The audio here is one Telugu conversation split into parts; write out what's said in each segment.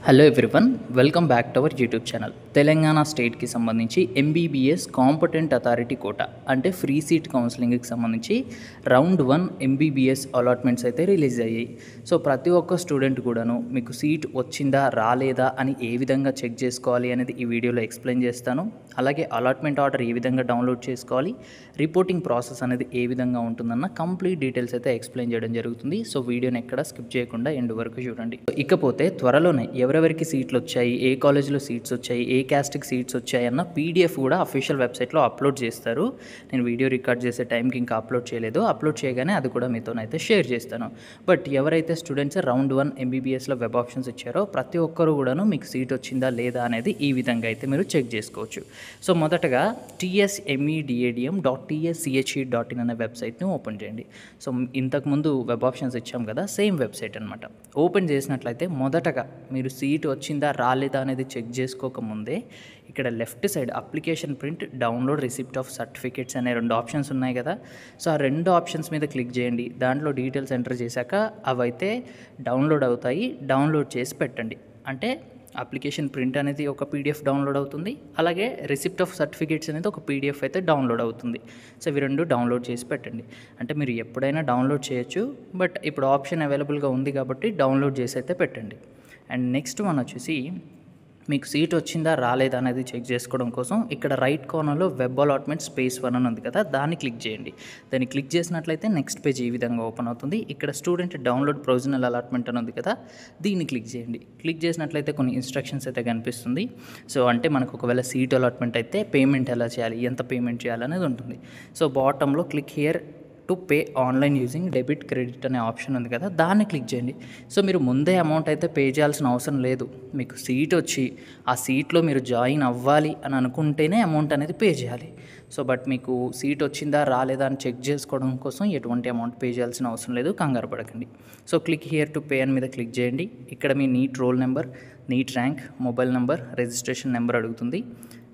Hello everyone, welcome back to our YouTube channel. Telangana స్టేట్కి సంబంధించి ఎంబీబీఎస్ కాంపిటెంట్ అథారిటీ కోటా అంటే ఫ్రీ సీట్ కౌన్సిలింగ్కి సంబంధించి రౌండ్ 1 ఎంబీబీఎస్ అలాట్మెంట్స్ అయితే రిలీజ్ అయ్యాయి. సో ప్రతి ఒక్క స్టూడెంట్ కూడాను మీకు సీట్ వచ్చిందా రాలేదా అని ఏ విధంగా చెక్ చేసుకోవాలి అనేది ఈ వీడియోలో ఎక్స్ప్లెయిన్ చేస్తాను. అలాగే అలాట్మెంట్ ఆర్డర్ ఏ విధంగా డౌన్లోడ్ చేసుకోవాలి, రిపోర్టింగ్ ప్రాసెస్ అనేది ఏ విధంగా ఉంటుందన్న కంప్లీట్ డీటెయిల్స్ అయితే ఎక్స్ప్లెయిన్ చేయడం జరుగుతుంది. సో వీడియోని ఎక్కడ స్కిప్ చేయకుండా ఎండ్ వరకు చూడండి. ఇకపోతే త్వరలోనే ఎవరెవరికి సీట్లు వచ్చాయి, ఏ కాలేజీలో సీట్స్ వచ్చాయి, ఏ క్యాస్ట్కి సీట్స్ వచ్చాయి అన్న పీడిఎఫ్ కూడా అఫీషియల్ వెబ్సైట్లో అప్లోడ్ చేస్తారు. నేను వీడియో రికార్డ్ చేసే టైంకి ఇంకా అప్లోడ్ చేయలేదు. అప్లోడ్ చేయగానే అది కూడా మీతోనైతే షేర్ చేస్తాను. బట్ ఎవరైతే స్టూడెంట్స్ రౌండ్ 1 ఎంబీబీఎస్లో వెబ్ ఆప్షన్స్ ఇచ్చారో ప్రతి ఒక్కరు కూడాను మీకు సీట్ వచ్చిందా లేదా అనేది ఈ విధంగా అయితే మీరు చెక్ చేసుకోవచ్చు. సో మొదటగా tsmedadm.tschheat.in అనే వెబ్సైట్ని ఓపెన్ చేయండి. సో ఇంతకుముందు వెబ్ ఆప్షన్స్ ఇచ్చాం కదా, సేమ్ వెబ్సైట్ అనమాట. ఓపెన్ చేసినట్లయితే మొదటగా మీరు సీట్ వచ్చిందా రాలేదా అనేది చెక్ చేసుకోకముందే ఇక్కడ left side application print, download receipt of certificates అనే 2 ఆప్షన్స్ ఉన్నాయి కదా. సో ఆ 2 ఆప్షన్స్ మీద క్లిక్ చేయండి. దాంట్లో డీటెయిల్స్ ఎంటర్ చేశాక అవైతే డౌన్లోడ్ అవుతాయి. డౌన్లోడ్ చేసి పెట్టండి. అంటే అప్లికేషన్ ప్రింట్ అనేది ఒక పీడిఎఫ్ డౌన్లోడ్ అవుతుంది, అలాగే రిసిప్ట్ ఆఫ్ సర్టిఫికేట్స్ అనేది ఒక పీడిఎఫ్ అయితే డౌన్లోడ్ అవుతుంది. సో ఇవి 2 డౌన్లోడ్ చేసి పెట్టండి. అంటే మీరు ఎప్పుడైనా డౌన్లోడ్ చేయొచ్చు, బట్ ఇప్పుడు ఆప్షన్ అవైలబుల్గా ఉంది కాబట్టి డౌన్లోడ్ చేసి అయితే పెట్టండి. అండ్ నెక్స్ట్ వన్ వచ్చేసి మీకు సీట్ వచ్చిందా రాలేదా అనేది చెక్ చేసుకోవడం కోసం ఇక్కడ రైట్ కార్నర్లో వెబ్ అలాట్మెంట్ స్పేస్ 1 అని ఉంది కదా, దాన్ని క్లిక్ చేయండి. దాన్ని క్లిక్ చేసినట్లయితే నెక్స్ట్ పేజ్ ఈ విధంగా ఓపెన్ అవుతుంది. ఇక్కడ స్టూడెంట్ డౌన్లోడ్ ప్రొవిజనల్ అలాట్మెంట్ అని ఉంది కదా, దీన్ని క్లిక్ చేయండి. క్లిక్ చేసినట్లయితే కొన్ని ఇన్స్ట్రక్షన్స్ అయితే కనిపిస్తుంది. సో అంటే మనకు ఒకవేళ సీట్ అలాట్మెంట్ అయితే పేమెంట్ ఎలా చేయాలి, ఎంత పేమెంట్ చేయాలి అనేది ఉంటుంది. సో బాటంలో click here to pay online using debit credit అనే ఆప్షన్ ఉంది కదా, దాన్ని క్లిక్ చేయండి. సో మీరు ముందే అమౌంట్ అయితే పే చేయాల్సిన అవసరం లేదు. మీకు సీట్ వచ్చి ఆ సీట్లో మీరు జాయిన్ అవ్వాలి అని అనుకుంటేనే అమౌంట్ అనేది పే చేయాలి. సో బట్ మీకు సీట్ వచ్చిందా రాలేదా అని చెక్ చేసుకోవడం కోసం ఎటువంటి అమౌంట్ పే చేయాల్సిన అవసరం లేదు, కంగారు పడకండి. So click here to pay అని మీద క్లిక్ చేయండి. ఇక్కడ మీ NEET roll number, NEET rank, mobile number, registration number అడుగుతుంది.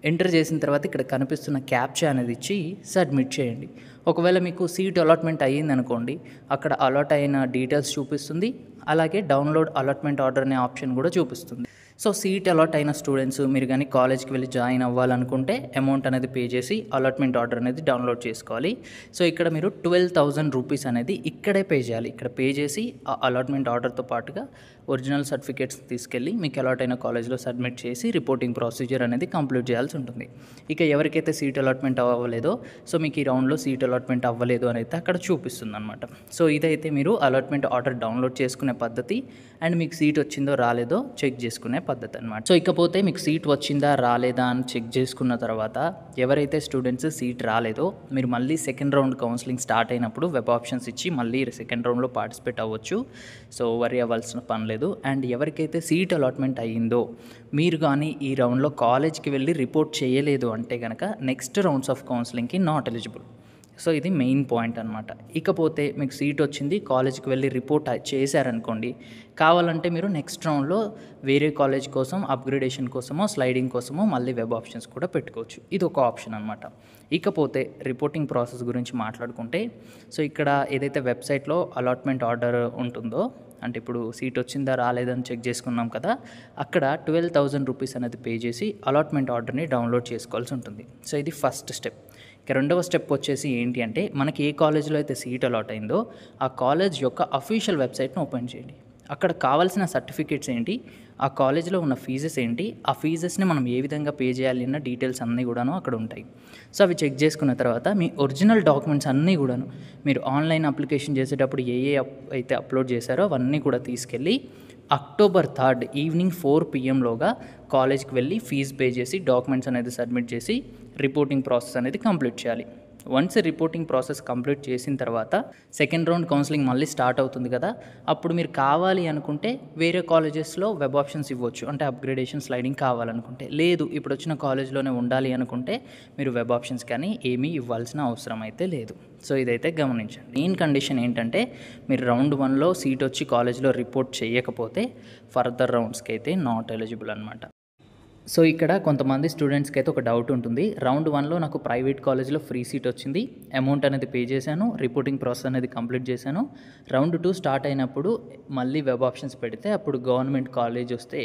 ఎంటర్ చేసిన తర్వాత ఇక్కడ కనిపిస్తున్న క్యాప్చా అనేది ఇచ్చి సబ్మిట్ చేయండి. ఒకవేళ మీకు సీట్ అలాట్మెంట్ అయ్యింది అనుకోండి, అక్కడ అలాట్ అయిన డీటెయిల్స్ చూపిస్తుంది, అలాగే డౌన్లోడ్ అలాట్మెంట్ ఆర్డర్ అనే ఆప్షన్ కూడా చూపిస్తుంది. సో సీట్ అలాట్ అయిన స్టూడెంట్స్ మీరు కానీ కాలేజ్కి వెళ్ళి జాయిన్ అవ్వాలనుకుంటే అమౌంట్ అనేది పే చేసి అలాట్మెంట్ ఆర్డర్ అనేది డౌన్లోడ్ చేసుకోవాలి. సో ఇక్కడ మీరు 12,000 రూపీస్ అనేది ఇక్కడే పే చేయాలి. ఇక్కడ పే చేసి ఆ అలాట్మెంట్ ఆర్డర్తో పాటుగా ఒరిజినల్ సర్టిఫికేట్స్ తీసుకెళ్ళి మీకు అలాట్ అయిన కాలేజ్లో సబ్మిట్ చేసి రిపోర్టింగ్ ప్రొసీజర్ అనేది కంప్లీట్ చేయాల్సి ఉంటుంది. ఇక ఎవరికైతే సీట్ అలాట్మెంట్ అవ్వలేదో, సో మీకు ఈ రౌండ్లో సీట్ అలాట్మెంట్ అవ్వలేదు అని అయితే అక్కడ చూపిస్తుంది అనమాట. సో ఇదైతే మీరు అలాట్మెంట్ ఆర్డర్ డౌన్లోడ్ చేసుకునే పద్ధతి అండ్ మీకు సీట్ వచ్చిందో రాలేదో చెక్ చేసుకునే పద్ధతి అనమాట. సో ఇకపోతే మీకు సీట్ వచ్చిందా రాలేదా అని చెక్ చేసుకున్న తర్వాత ఎవరైతే స్టూడెంట్స్ సీట్ రాలేదో మీరు మళ్ళీ సెకండ్ రౌండ్ కౌన్సిలింగ్ స్టార్ట్ అయినప్పుడు వెబ్ ఆప్షన్స్ ఇచ్చి మళ్ళీ సెకండ్ రౌండ్లో పార్టిసిపేట్ అవ్వచ్చు. సో వరీ అవ్వాల్సిన పని లేదు. అండ్ ఎవరికైతే సీట్ అలాట్మెంట్ అయ్యిందో మీరు కానీ ఈ రౌండ్లో కాలేజ్కి వెళ్ళి రిపోర్ట్ చేయలేదు అంటే కనుక నెక్స్ట్ రౌండ్స్ ఆఫ్ కౌన్సిలింగ్కి నాట్ ఎలిజిబుల్. సో ఇది మెయిన్ పాయింట్ అనమాట. ఇకపోతే మీకు సీట్ వచ్చింది, కాలేజ్కి వెళ్ళి రిపోర్ట్ చేశారనుకోండి, కావాలంటే మీరు నెక్స్ట్ రౌండ్లో వేరే కాలేజ్ కోసం అప్గ్రేడేషన్ కోసమో స్లైడింగ్ కోసమో మళ్ళీ వెబ్ ఆప్షన్స్ కూడా పెట్టుకోవచ్చు. ఇది ఒక ఆప్షన్ అనమాట. ఇకపోతే రిపోర్టింగ్ ప్రాసెస్ గురించి మాట్లాడుకుంటే, సో ఇక్కడ ఏదైతే వెబ్సైట్లో అలాట్మెంట్ ఆర్డర్ ఉంటుందో, అంటే ఇప్పుడు సీట్ వచ్చిందా రాలేదని చెక్ చేసుకున్నాం కదా, అక్కడ 12,000 రూపీస్ అనేది పే చేసి అలాట్మెంట్ ఆర్డర్ని డౌన్లోడ్ చేసుకోవాల్సి ఉంటుంది. సో ఇది ఫస్ట్ స్టెప్. ఇక రెండవ స్టెప్ వచ్చేసి ఏంటి అంటే, మనకి ఏ కాలేజ్లో అయితే సీట్ అలాట్ అయిందో ఆ కాలేజ్ యొక్క అఫీషియల్ వెబ్సైట్ని ఓపెన్ చేయండి. అక్కడ కావాల్సిన సర్టిఫికేట్స్ ఏంటి, ఆ కాలేజ్లో ఉన్న ఫీజెస్ ఏంటి, ఆ ఫీజెస్ని మనం ఏ విధంగా పే చేయాలి అన్న డీటెయిల్స్ అన్నీ కూడాను అక్కడ ఉంటాయి. సో అవి చెక్ చేసుకున్న తర్వాత మీ ఒరిజినల్ డాక్యుమెంట్స్ అన్నీ కూడాను మీరు ఆన్లైన్ అప్లికేషన్ చేసేటప్పుడు ఏ అయితే అప్లోడ్ చేశారో అవన్నీ కూడా తీసుకెళ్ళి అక్టోబర్ 3 ఈవినింగ్ 4 PM కాలేజ్కి వెళ్ళి ఫీజు పే చేసి డాక్యుమెంట్స్ అనేది సబ్మిట్ చేసి రిపోర్టింగ్ ప్రాసెస్ అనేది కంప్లీట్ చేయాలి. వన్స్ రిపోర్టింగ్ ప్రాసెస్ కంప్లీట్ చేసిన తర్వాత సెకండ్ రౌండ్ కౌన్సిలింగ్ మళ్ళీ స్టార్ట్ అవుతుంది కదా, అప్పుడు మీరు కావాలి అనుకుంటే వేరే కాలేజెస్లో వెబ్ ఆప్షన్స్ ఇవ్వచ్చు. అంటే అప్గ్రేడేషన్ స్లైడింగ్ కావాలనుకుంటే, లేదు ఇప్పుడు వచ్చిన కాలేజ్లోనే ఉండాలి అనుకుంటే మీరు వెబ్ ఆప్షన్స్ కానీ ఏమీ ఇవ్వాల్సిన అవసరం అయితే లేదు. సో ఇదైతే గమనించండి. మెయిన్ కండిషన్ ఏంటంటే మీరు రౌండ్ 1లో సీట్ వచ్చి కాలేజ్లో రిపోర్ట్ చేయకపోతే ఫర్దర్ రౌండ్స్కి అయితే నాట్ ఎలిజిబుల్ అనమాట. సో ఇక్కడ కొంతమంది స్టూడెంట్స్కి అయితే ఒక డౌట్ ఉంటుంది. రౌండ్ 1లో నాకు ప్రైవేట్ కాలేజ్లో ఫ్రీ సీట్ వచ్చింది. అమౌంట్ అనేది పే చేశాను. రిపోర్టింగ్ ప్రాసెస్ అనేది కంప్లీట్ చేశాను. రౌండ్ 2 స్టార్ట్ అయినప్పుడు మళ్ళీ వెబ్ ఆప్షన్స్ పెడితే అప్పుడు గవర్నమెంట్ కాలేజ్ వస్తే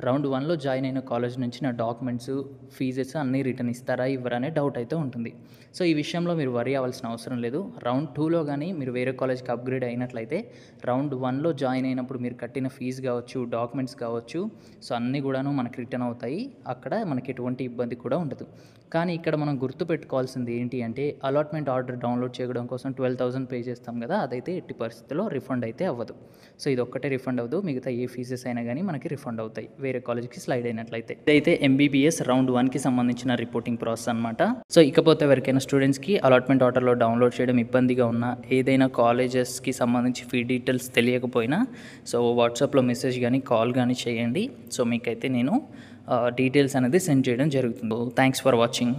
రౌండ్ 1లో జాయిన్ అయిన కాలేజ్ నుంచి నా డాక్యుమెంట్స్, ఫీజెస్ అన్నీ రిటర్న్ ఇస్తారా ఇవ్వరా అనే డౌట్ అయితే ఉంటుంది. సో ఈ విషయంలో మీరు వరీ అవ్వాల్సిన అవసరం లేదు. రౌండ్ 2లో కానీ మీరు వేరే కాలేజ్కి అప్గ్రేడ్ అయినట్లయితే రౌండ్ 1లో జాయిన్ అయినప్పుడు మీరు కట్టిన ఫీజు కావచ్చు, డాక్యుమెంట్స్ కావచ్చు, సో అన్నీ కూడాను మనకి రిటర్న్ అవుతాయి. అక్కడ మనకి ఎటువంటి ఇబ్బంది కూడా ఉండదు. కానీ ఇక్కడ మనం గుర్తుపెట్టుకోవాల్సింది ఏంటి అంటే అలాట్మెంట్ ఆర్డర్ డౌన్లోడ్ చేయడం కోసం 12,000 పే చేస్తాం కదా, అదైతే ఎట్టి పరిస్థితుల్లో రిఫండ్ అయితే అవ్వదు. సో ఇది ఒక్కటే రిఫండ్ అవ్వదు, మిగతా ఏ ఫీజెస్ అయినా కానీ మనకి రిఫండ్ అవుతాయి వేరే కాలేజ్కి స్లైడ్ అయినట్లయితే. ఇదైతే ఎంబీబీఎస్ రౌండ్ 1కి సంబంధించిన రిపోర్టింగ్ ప్రాసెస్ అనమాట. సో ఇకపోతే ఎవరికైనా స్టూడెంట్స్కి అలాట్మెంట్ ఆర్డర్లో డౌన్లోడ్ చేయడం ఇబ్బందిగా ఉన్నా, ఏదైనా కాలేజెస్కి సంబంధించి ఫీ డీటెయిల్స్ తెలియకపోయినా సో వాట్సాప్లో మెసేజ్ కానీ కాల్ కానీ చేయండి. సో మీకైతే నేను డీటెయిల్స్ అనేది సెండ్ చేయడం జరుగుతుంది. Thanks for watching.